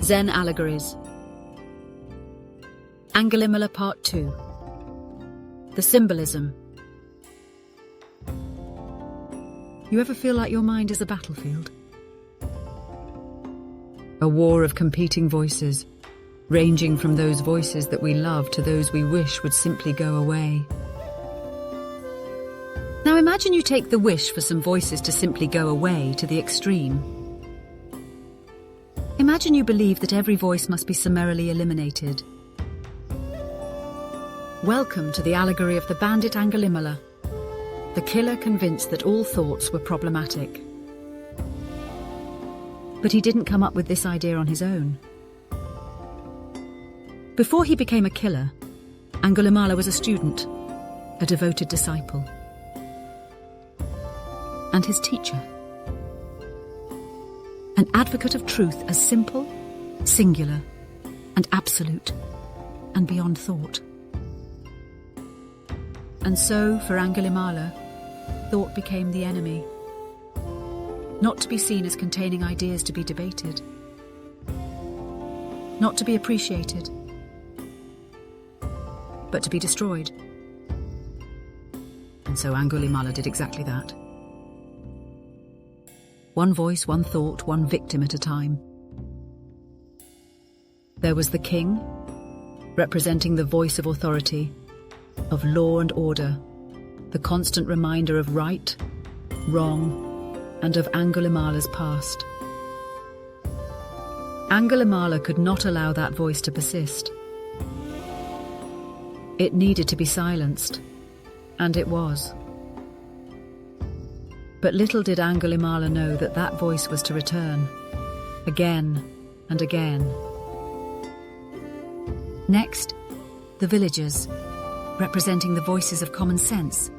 Zen Allegories. Angulimala Part 2. The Symbolism. You ever feel like your mind is a battlefield? A war of competing voices, ranging from those voices that we love to those we wish would simply go away. Now imagine you take the wish for some voices to simply go away to the extreme. Imagine you believe that every voice must be summarily eliminated. Welcome to the allegory of the bandit Angulimala, the killer convinced that all thoughts were problematic. But he didn't come up with this idea on his own. Before he became a killer, Angulimala was a student, a devoted disciple, and his teacher. An advocate of truth as simple, singular, and absolute, and beyond thought. And so, for Angulimala, thought became the enemy, not to be seen as containing ideas to be debated, not to be appreciated, but to be destroyed. And so Angulimala did exactly that. One voice, one thought, one victim at a time. There was the king, representing the voice of authority, of law and order, the constant reminder of right, wrong, and of Angulimala's past. Angulimala could not allow that voice to persist. It needed to be silenced, and it was. But little did Angulimala know that that voice was to return, again and again. Next, the villagers, representing the voices of common sense,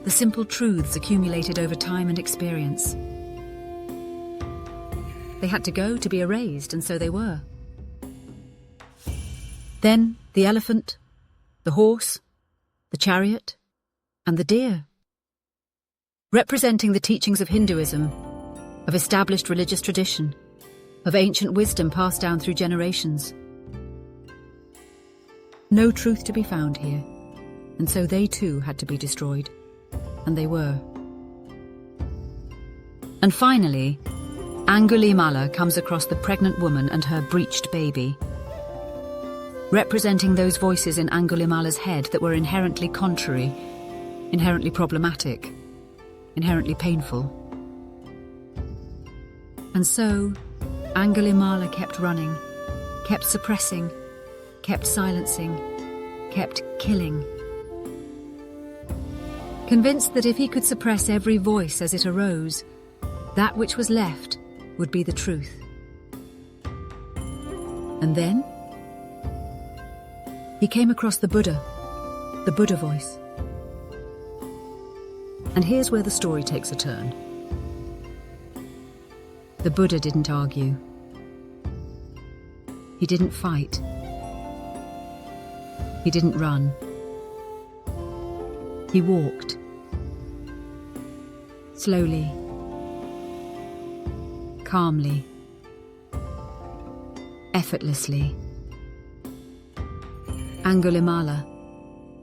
the simple truths accumulated over time and experience. They had to go to be erased, and so they were. Then the elephant, the horse, the chariot, and the deer, representing the teachings of Hinduism, of established religious tradition, of ancient wisdom passed down through generations. No truth to be found here, and so they too had to be destroyed, and they were. And finally, Angulimala comes across the pregnant woman and her breached baby, representing those voices in Angulimala's head that were inherently contrary, inherently problematic, inherently painful. And so, Angulimala kept running, kept suppressing, kept silencing, kept killing. Convinced that if he could suppress every voice as it arose, that which was left would be the truth. And then he came across the Buddha voice. And here's where the story takes a turn. The Buddha didn't argue. He didn't fight. He didn't run. He walked. Slowly. Calmly. Effortlessly. Angulimala,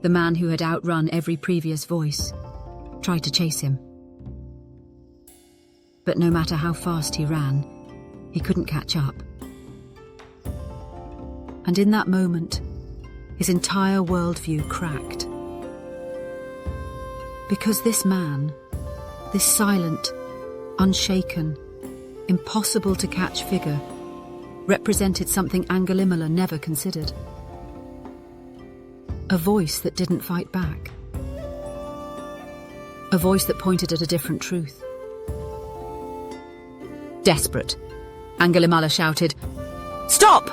the man who had outrun every previous voice, tried to chase him. But no matter how fast he ran, he couldn't catch up. And in that moment, his entire worldview cracked. Because this man, this silent, unshaken, impossible to catch figure, represented something Angulimala never considered. A voice that didn't fight back. A voice that pointed at a different truth. Desperate, Angulimala shouted, "Stop!"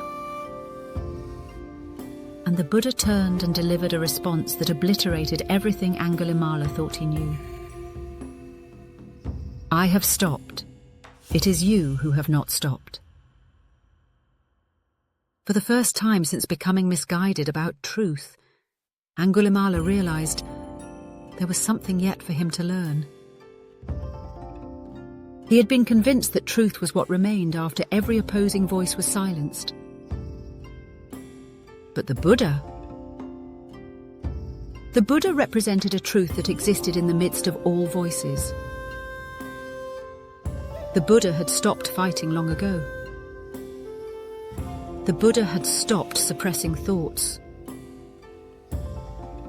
And the Buddha turned and delivered a response that obliterated everything Angulimala thought he knew. "I have stopped. It is you who have not stopped." For the first time since becoming misguided about truth, Angulimala realized there was something yet for him to learn. He had been convinced that truth was what remained after every opposing voice was silenced. But the Buddha represented a truth that existed in the midst of all voices. The Buddha had stopped fighting long ago. The Buddha had stopped suppressing thoughts.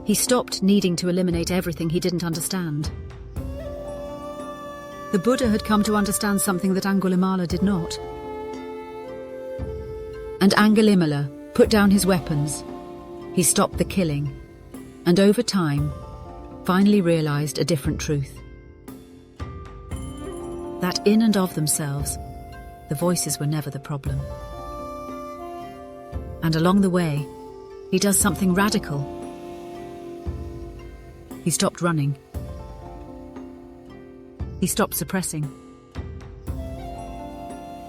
He stopped needing to eliminate everything he didn't understand. The Buddha had come to understand something that Angulimala did not. And Angulimala put down his weapons. He stopped the killing, and over time, finally realized a different truth. That in and of themselves, the voices were never the problem. And along the way, he does something radical. He stopped running. He stopped suppressing.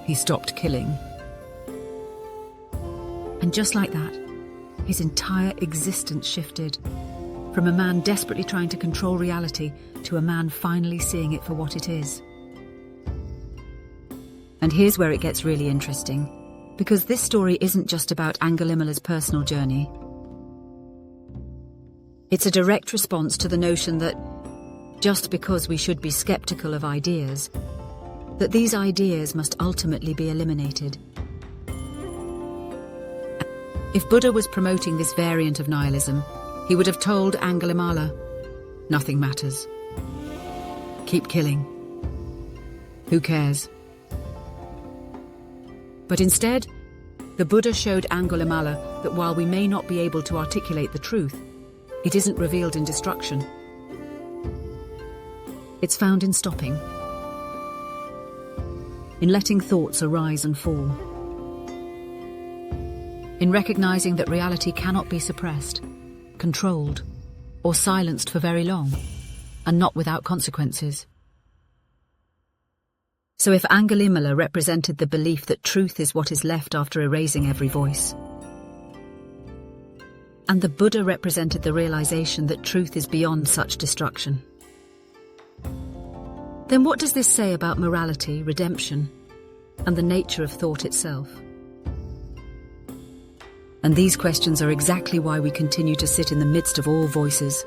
He stopped killing. And just like that, his entire existence shifted, from a man desperately trying to control reality to a man finally seeing it for what it is. And here's where it gets really interesting, because this story isn't just about Angulimala's personal journey. It's a direct response to the notion that just because we should be skeptical of ideas, that these ideas must ultimately be eliminated. If Buddha was promoting this variant of nihilism, he would have told Angulimala, nothing matters. Keep killing. Who cares? But instead, the Buddha showed Angulimala that while we may not be able to articulate the truth, it isn't revealed in destruction. It's found in stopping, in letting thoughts arise and fall, in recognizing that reality cannot be suppressed, controlled, or silenced for very long, and not without consequences. So if Angulimala represented the belief that truth is what is left after erasing every voice, and the Buddha represented the realization that truth is beyond such destruction, then what does this say about morality, redemption, and the nature of thought itself? And these questions are exactly why we continue to sit in the midst of all voices,